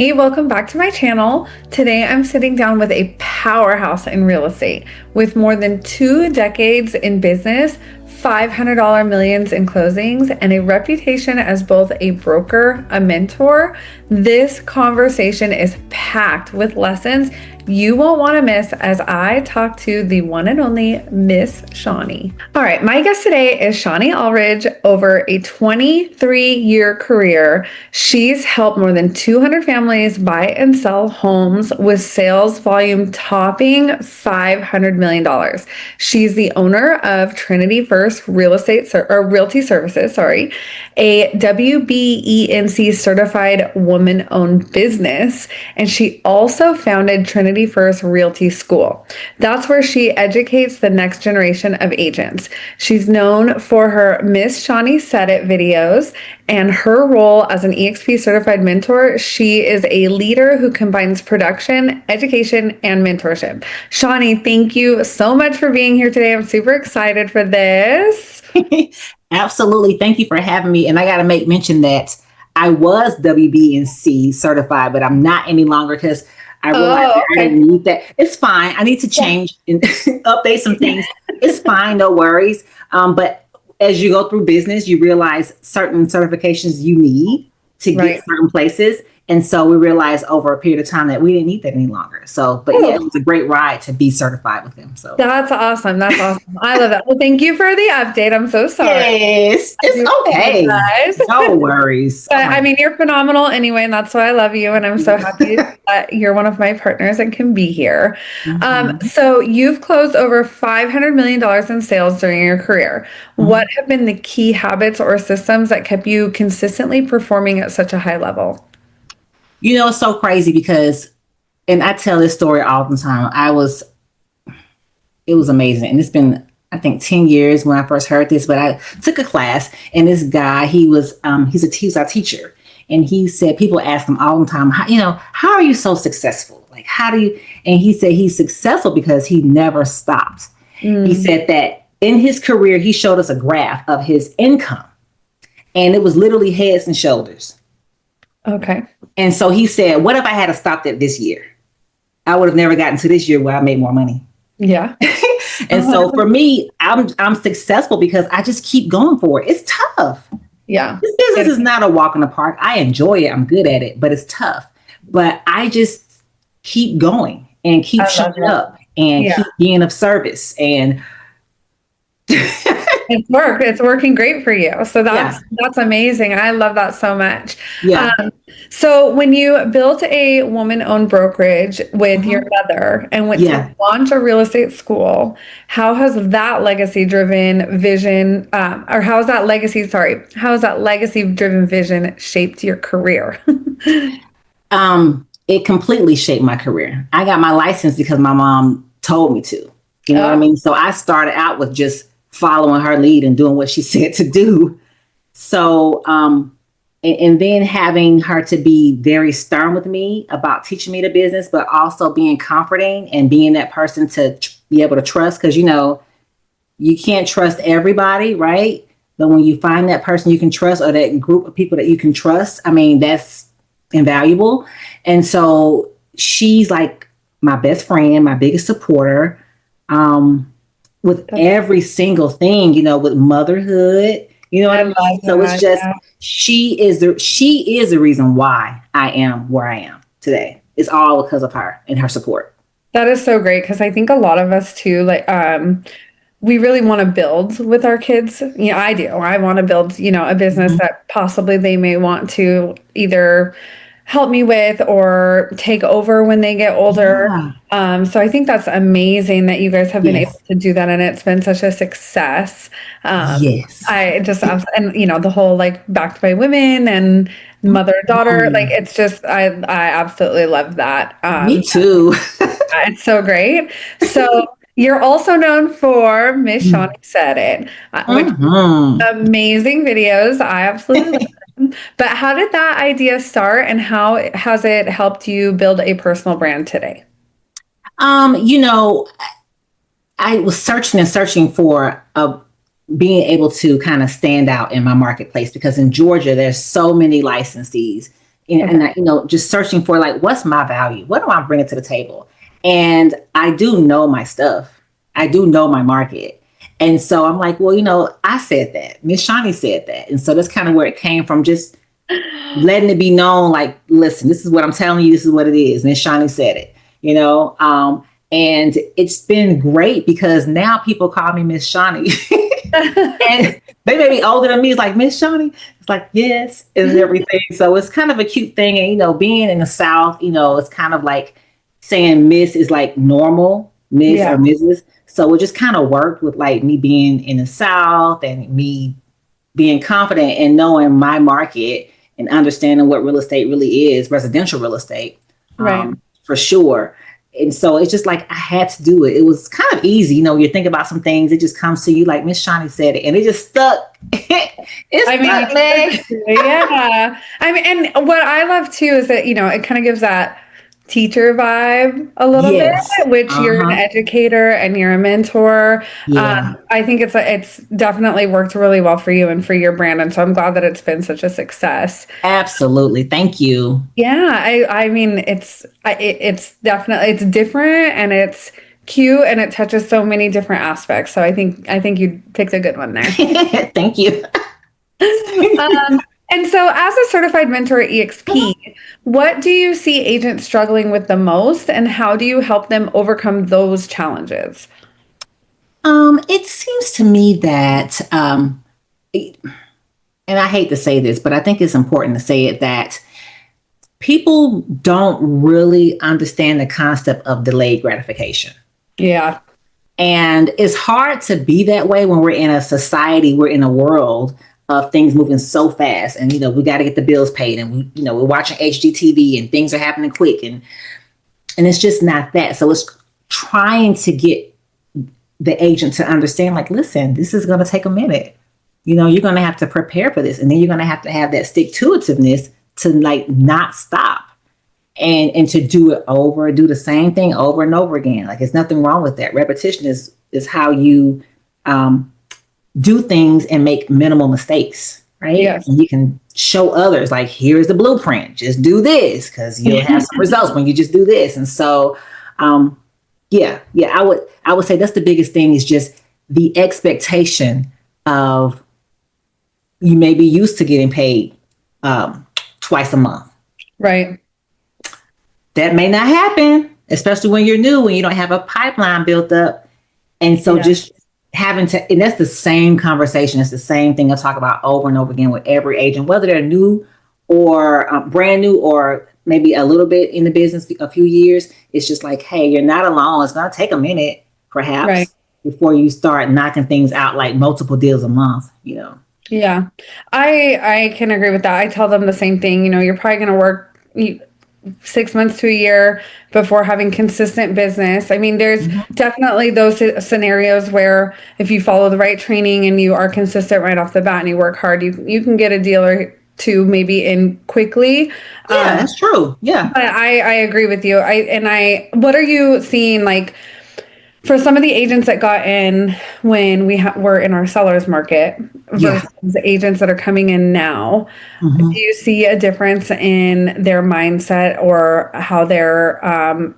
Hey, welcome back to my channel. Today I'm sitting down with a powerhouse in real estate with more than 2 decades in business, $500 millions in closings, and a reputation as both a broker, a mentor. This conversation is packed with lessons you won't want to miss as I talk to the one and only Miss Shonnie. All right, my guest today is Shonnie Alridge. Over a 23-year career, she's helped more than 200 families buy and sell homes with sales volume topping $500 million. She's the owner of Trinity First Realty Services, a WBENC-certified woman-owned business, and she also founded Trinity First Realty School. That's where she educates the next generation of agents. She's known for her Miss Shonnie Said It videos and her role as an eXp certified mentor. She is a leader who combines production, education, and mentorship. Shonnie, thank you so much for being here today. I'm super excited for this. Absolutely. Thank you for having me. And I got to make mention that I was WBENC certified, but I'm not any longer because I realized I didn't need that. It's fine. I need to change and update some things. It's fine. No worries. But as you go through business, you realize certain certifications you need to get certain places. And so we realized over a period of time that we didn't need that any longer. So, but yeah, it was a great ride to be certified with them. So that's awesome. That's awesome. I love that. Well, thank you for the update. I'm so sorry. Yes, it's okay. No worries. But I mean, you're phenomenal anyway, and that's why I love you. And I'm so happy that you're one of my partners and can be here. So you've closed over $500 million in sales during your career. What have been the key habits or systems that kept you consistently performing at such a high level? You know, it's so crazy because, and I tell this story all the time. It was amazing. And it's been, I think, 10 years when I first heard this, but I took a class and this guy, he's our teacher. And he said, people ask him all the time, how are you so successful? Like, and he said he's successful because he never stopped. He said that in his career, he showed us a graph of his income and it was literally heads and shoulders. Okay. And so he said, what if I had stopped it this year? I would have never gotten to this year where I made more money. Yeah. And so for me, I'm successful because I just keep going for it. It's tough. Yeah. This business is not a walk in the park. I enjoy it. I'm good at it, but it's tough. But I just keep going and keep showing up and keep being of service. And it's worked. It's working great for you. So that's amazing. I love that so much. Yeah. So when you built a woman-owned brokerage with your mother and went to launch a real estate school, how has that legacy-driven vision, how has that legacy-driven vision shaped your career? It completely shaped my career. I got my license because my mom told me to. You know what I mean? So I started out with just following her lead and doing what she said to do. So, and then having her to be very stern with me about teaching me the business, but also being comforting and being that person to be able to trust. Cause you can't trust everybody, right? But when you find that person you can trust or that group of people that you can trust, I mean, that's invaluable. And so she's like my best friend, my biggest supporter, with every single thing, with motherhood, what I mean? So it's just, she is the reason why I am where I am today. It's all because of her and her support. That is so great. Cause I think a lot of us too, we really want to build with our kids. I do. I want to build, a business that possibly they may want to either help me with or take over when they get older. So I think that's amazing that you guys have been able to do that. And it's been such a success. I just, and the whole backed by women and mother-daughter, it's just, I absolutely love that. Me too. It's so great. So you're also known for Miss Shonnie Said It, which amazing videos. I absolutely love them. But how did that idea start and how has it helped you build a personal brand today? I was searching for being able to kind of stand out in my marketplace because in Georgia, there's so many licensees and I, just searching for like, what's my value? What am I bringing to the table? And I do know my stuff. I do know my market. And so I'm like, well, I said that. Miss Shonnie said that. And so that's kind of where it came from, just letting it be known, like, listen, this is what I'm telling you. This is what it is. Miss Shonnie said it, and it's been great because now people call me Miss Shonnie. And they may be older than me. It's like, Miss Shonnie. It's like, yes, and everything. So it's kind of a cute thing. And, being in the South, it's kind of like saying Miss is like normal, Miss or Mrs. So it just kind of worked with like me being in the South and me being confident and knowing my market and understanding what real estate really is, residential real estate, right? For sure. And so it's just like I had to do it. It was kind of easy. You think about some things, it just comes to you like Miss Shonnie said it, and it just stuck. Stuck, man. Yeah. And what I love too is that, it kind of gives that teacher vibe a little bit, which you're an educator and you're a mentor. I think it's definitely worked really well for you and for your brand. And so I'm glad that it's been such a success. Absolutely. Thank you. Yeah. I mean, it's definitely, it's different and it's cute and it touches so many different aspects. So I think you picked a good one there. Thank you. And so as a certified mentor at eXp, what do you see agents struggling with the most and how do you help them overcome those challenges? It seems to me that, and I hate to say this, but I think it's important to say it, that people don't really understand the concept of delayed gratification. Yeah. And it's hard to be that way when we're in a society, we're in a world of things moving so fast, and we got to get the bills paid, and we're watching HGTV, and things are happening quick, and it's just not that. So it's trying to get the agent to understand, like, listen, this is going to take a minute. You're going to have to prepare for this, and then you're going to have that stick-to-itiveness to like not stop, and to do the same thing over and over again. Like, there's nothing wrong with that. Repetition is how you do things and make minimal mistakes, right? Yes. And you can show others, like, here's the blueprint, just do this, because you'll have some results when you just do this. And so, I would say that's the biggest thing, is just the expectation of, you may be used to getting paid twice a month. Right. That may not happen, especially when you're new, when you don't have a pipeline built up. And so just having to, and that's the same conversation. It's the same thing I talk about over and over again with every agent, whether they're new or brand new, or maybe a little bit in the business, a few years. It's just like, hey, you're not alone. It's going to take a minute, perhaps, before you start knocking things out like multiple deals a month, Yeah, I can agree with that. I tell them the same thing. You're probably going to work 6 months to a year before having consistent business. I mean, there's definitely those scenarios where if you follow the right training and you are consistent right off the bat and you work hard, you can get a deal or two maybe in quickly. Yeah, that's true. Yeah. But I agree with you. What are you seeing, like, for some of the agents that got in when we were in our seller's market versus the agents that are coming in now? Do you see a difference in their mindset or how they're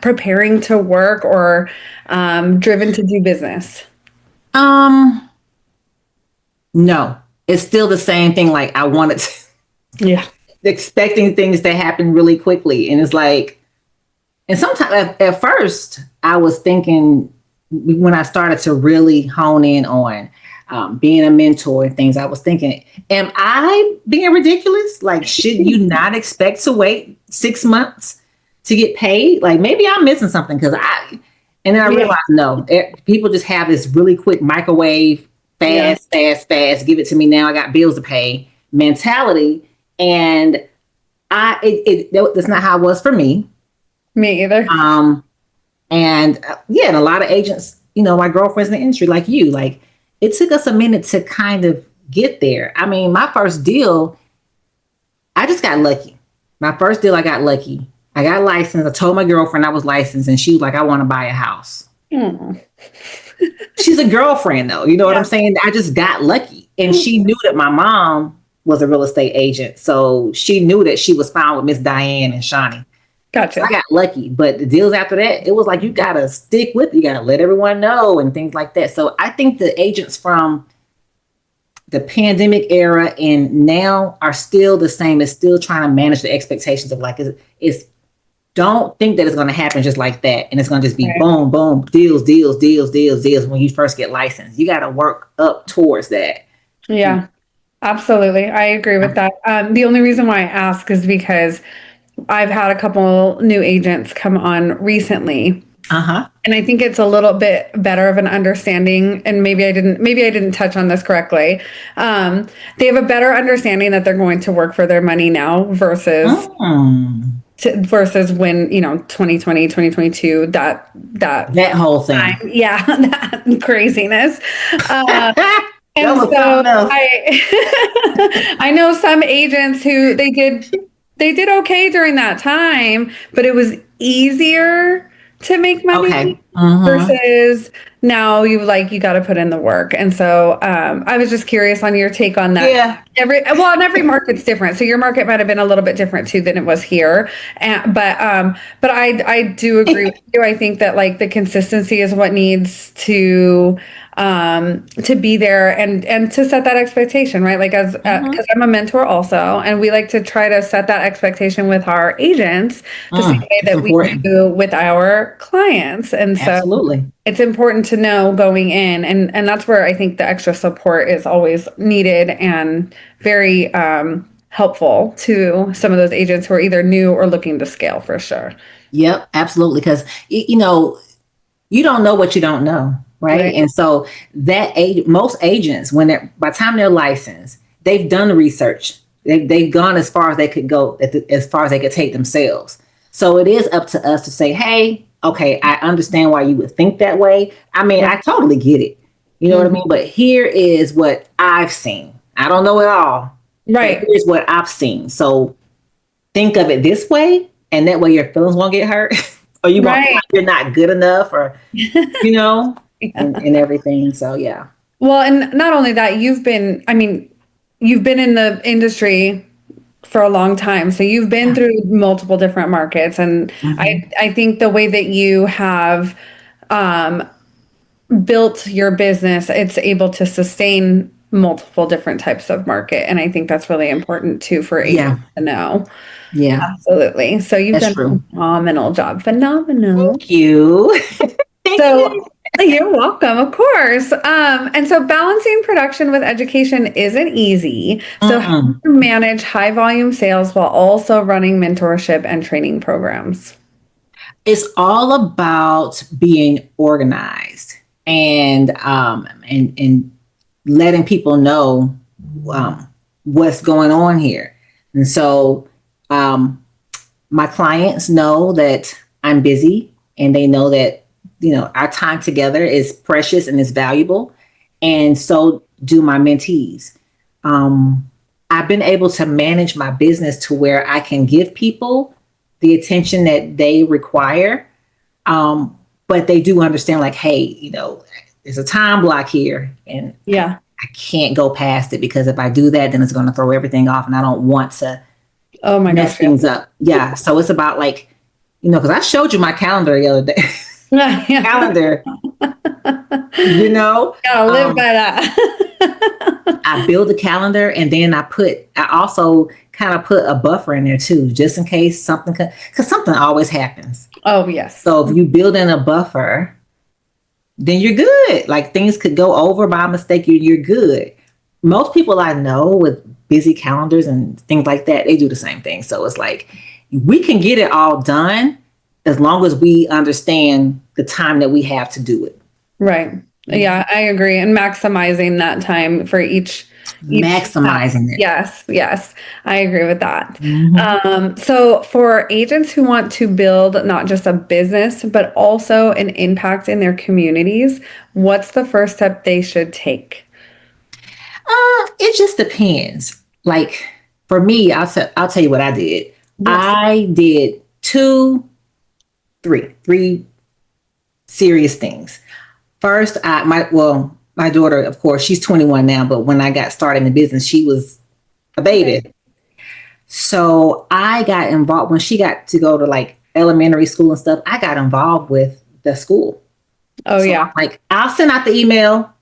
preparing to work or driven to do business? No, it's still the same thing. Like, I wanted to, expecting things to happen really quickly. And it's like, and sometimes at first I was thinking, when I started to really hone in on being a mentor and things, I was thinking, am I being ridiculous? Like, should you not expect to wait 6 months to get paid? Like, maybe I'm missing something, and then I realized, no, people just have this really quick microwave, fast, give it to me now, I got bills to pay mentality. And that's not how it was for me. Me either. And a lot of agents, my girlfriends in the industry, like you, like, it took us a minute to kind of get there. I mean, my first deal, I just got lucky. My first deal, I got lucky. I got licensed. I told my girlfriend I was licensed, and she was like, I want to buy a house. She's a girlfriend, though. You know what I'm saying? I just got lucky. And she knew that my mom was a real estate agent. So she knew that she was fine with Miss Diane and Shonnie. Gotcha. So I got lucky. But the deals after that, it was like, you got to stick with it. You got to let everyone know and things like that. So I think the agents from the pandemic era and now are still the same. It's still trying to manage the expectations of like, it's don't think that it's going to happen just like that. And it's going to just be boom, boom, deals when you first get licensed. You got to work up towards that. Yeah, absolutely. I agree with that. The only reason why I ask is because I've had a couple new agents come on recently. And I think it's a little bit better of an understanding, and maybe I didn't touch on this correctly. They have a better understanding that they're going to work for their money now versus when, 2020, 2022, that whole thing. Yeah, that craziness. And so I know some agents who they did okay during that time, but it was easier to make money versus now you got to put in the work. And so I was just curious on your take on that. Yeah. Every market's different. So your market might have been a little bit different too than it was here. But I do agree with you. I think that like the consistency is what needs to be there and to set that expectation, right? Like because I'm a mentor also, and we like to try to set that expectation with our agents the same way that we do with our clients. And so absolutely, it's important to know going in, and that's where I think the extra support is always needed and very helpful to some of those agents who are either new or looking to scale for sure. Yep, absolutely. Because you don't know what you don't know. Right. And so most agents, by the time they're licensed, they've done the research. They've gone as far as they could go, as far as they could take themselves. So it is up to us to say, hey, okay, I understand why you would think that way. I mean, I totally get it. You know what I mean? But here is what I've seen. I don't know it all. Right. Here's what I've seen. So think of it this way, and that way your feelings won't get hurt. Or you won't feel like you're not good enough, or, and everything. So, yeah. Well, and not only that, you've been in the industry for a long time. So you've been through multiple different markets. And I think the way that you have built your business, it's able to sustain multiple different types of market. And I think that's really important too for agents to know. Yeah, absolutely. So you've done a phenomenal job. Phenomenal. Thank you. You're welcome, of course. And so balancing production with education isn't easy. So how do you manage high volume sales while also running mentorship and training programs? It's all about being organized and letting people know what's going on here. And so my clients know that I'm busy, and they know that our time together is precious and is valuable. And so do my mentees. I've been able to manage my business to where I can give people the attention that they require. But they do understand, like, hey, there's a time block here, and I can't go past it, because if I do that, then it's going to throw everything off, and I don't want to mess things up. Yeah. So it's about because I showed you my calendar the other day. Calendar. Gotta live by that. I build a calendar, and then I also kind of put a buffer in there too, just in case because something always happens. Oh, yes. So if you build in a buffer, then you're good. Like, things could go over by mistake. You're good. Most people I know with busy calendars and things like that, they do the same thing. So it's like, we can get it all done as long as we understand the time that we have to do it. Right. Yeah, I agree. And maximizing that time for each maximizing it. Yes. I agree with that. So for agents who want to build not just a business, but also an impact in their communities, what's the first step they should take? It just depends. Like, for me, I'll tell you what I did. Yes. I did three serious things. First, my daughter, of course, she's 21 now, but when I got started in the business, she was a baby. So I got involved when she got to go to like elementary school and stuff. I got involved with the school. Oh, So yeah. I'm like, I'll send out the email.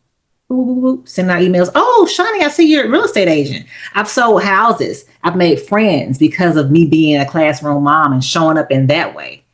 Send out emails. Oh, Shonnie, I see you're a real estate agent. I've sold houses. I've made friends because of me being a classroom mom and showing up in that way.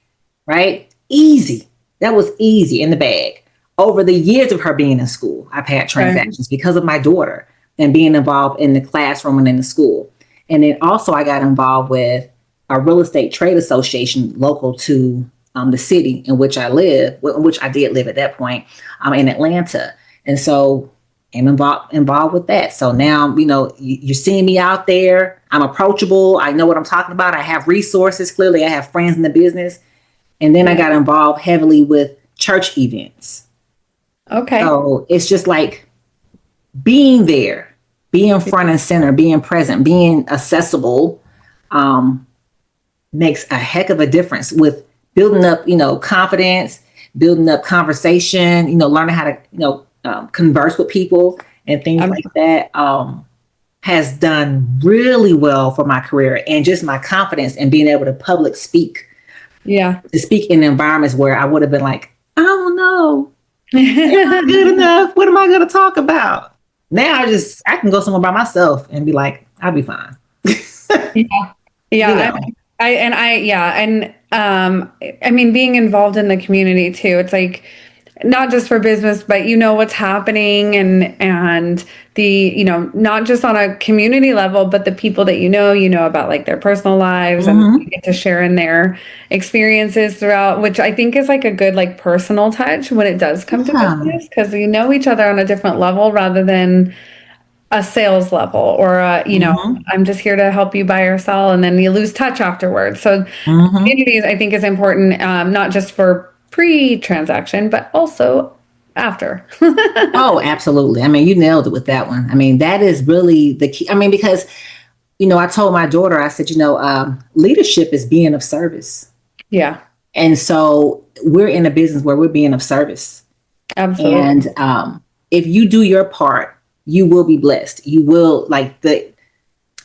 Right? Easy. That was easy in the bag. Over the years of her being in school, I've had transactions because of my daughter and being involved in the classroom and in the school. And then also I got involved with a real estate trade association local to the city in which I live, which I did live at that point, in Atlanta. And so I'm involved with that. So now, you're seeing me out there. I'm approachable. I know what I'm talking about. I have resources. Clearly, I have friends in the business. And then I got involved heavily with church events. Okay. So it's just like being there, being front and center, being present, being accessible, makes a heck of a difference with building up, confidence, building up conversation, learning how to, converse with people and things like that, has done really well for my career and just my confidence and being able to public speak. Yeah. To speak in environments where I would have been like, I don't know. Am I good enough? What am I going to talk about? Now I can go somewhere by myself and be like, I'll be fine. Yeah. Yeah. I mean, being involved in the community too, it's like, not just for business, but what's happening and the, not just on a community level, but the people that about like their personal lives and you get to share in their experiences throughout, which I think is like a good, like personal touch when it does come to business, because we know each other on a different level rather than a sales level or, I'm just here to help you buy or sell. And then you lose touch afterwards. So communities, I think, is important, not just for pre-transaction, but also after. Oh, absolutely. I mean, you nailed it with that one. I mean, that is really the key. I mean, because, I told my daughter, I said, leadership is being of service. Yeah. And so we're in a business where we're being of service. Absolutely. And if you do your part, you will be blessed. You will, like, the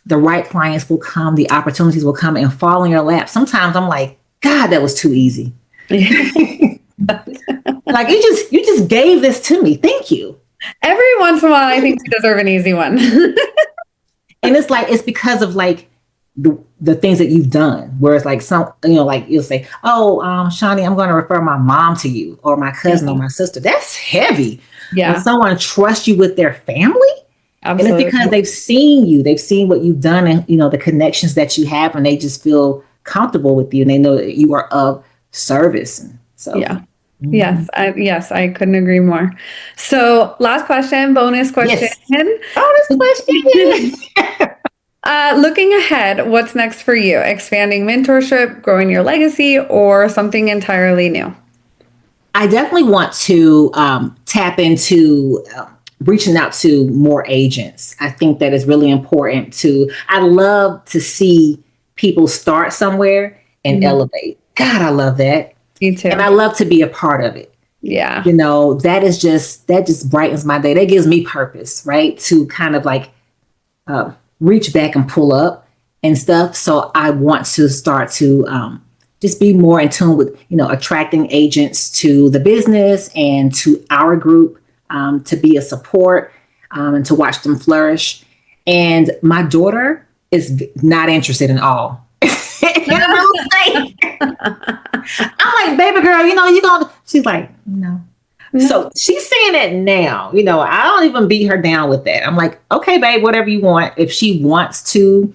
right clients will come, the opportunities will come and fall in your lap. Sometimes I'm like, God, that was too easy. Like you just gave this to me. Thank you. Every once in a while, I think we deserve an easy one. And it's like, it's because of like the things that you've done, where it's like like you'll say, oh, Shonnie, I'm going to refer my mom to you or my cousin or my sister. That's heavy. Yeah. When someone trusts you with their family. Absolutely. And it's because they've seen what you've done and, the connections that you have, and they just feel comfortable with you and they know that you are of service. And so, yeah. Yes, I couldn't agree more. So last question, bonus question. Yes. Bonus question. Looking ahead, what's next for you? Expanding mentorship, growing your legacy, or something entirely new? I definitely want to tap into reaching out to more agents. I think that is really important I love to see people start somewhere and elevate. God, I love that. Me too. And I love to be a part of it. Yeah. That just brightens my day. That gives me purpose, right? To kind of like reach back and pull up and stuff. So I want to start to just be more in tune with, attracting agents to the business and to our group, to be a support and to watch them flourish. And my daughter is not interested in all. I'm like, baby girl, she's like, no. So she's saying that now, I don't even beat her down with that. I'm like, okay, babe, whatever you want. If she wants to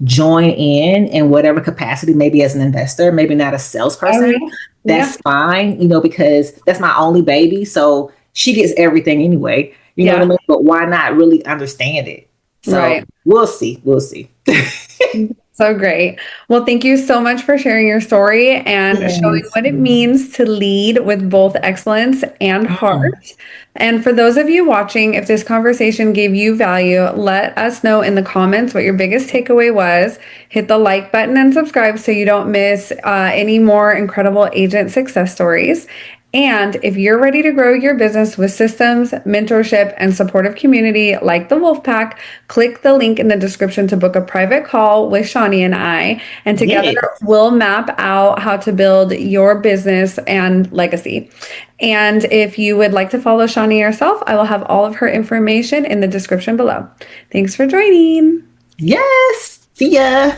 join in whatever capacity, maybe as an investor, maybe not a salesperson, that's fine, because that's my only baby. So she gets everything anyway, you know what I mean? But why not really understand it? So we'll see. So great. Well, thank you so much for sharing your story and showing what it means to lead with both excellence and heart. And for those of you watching, if this conversation gave you value, let us know in the comments what your biggest takeaway was. Hit the like button and subscribe so you don't miss any more incredible agent success stories. And if you're ready to grow your business with systems, mentorship, and supportive community like the Wolfpack, click the link in the description to book a private call with Shonnie and I. And together Yes. we'll map out how to build your business and legacy. And if you would like to follow Shonnie yourself, I will have all of her information in the description below. Thanks for joining. Yes. See ya.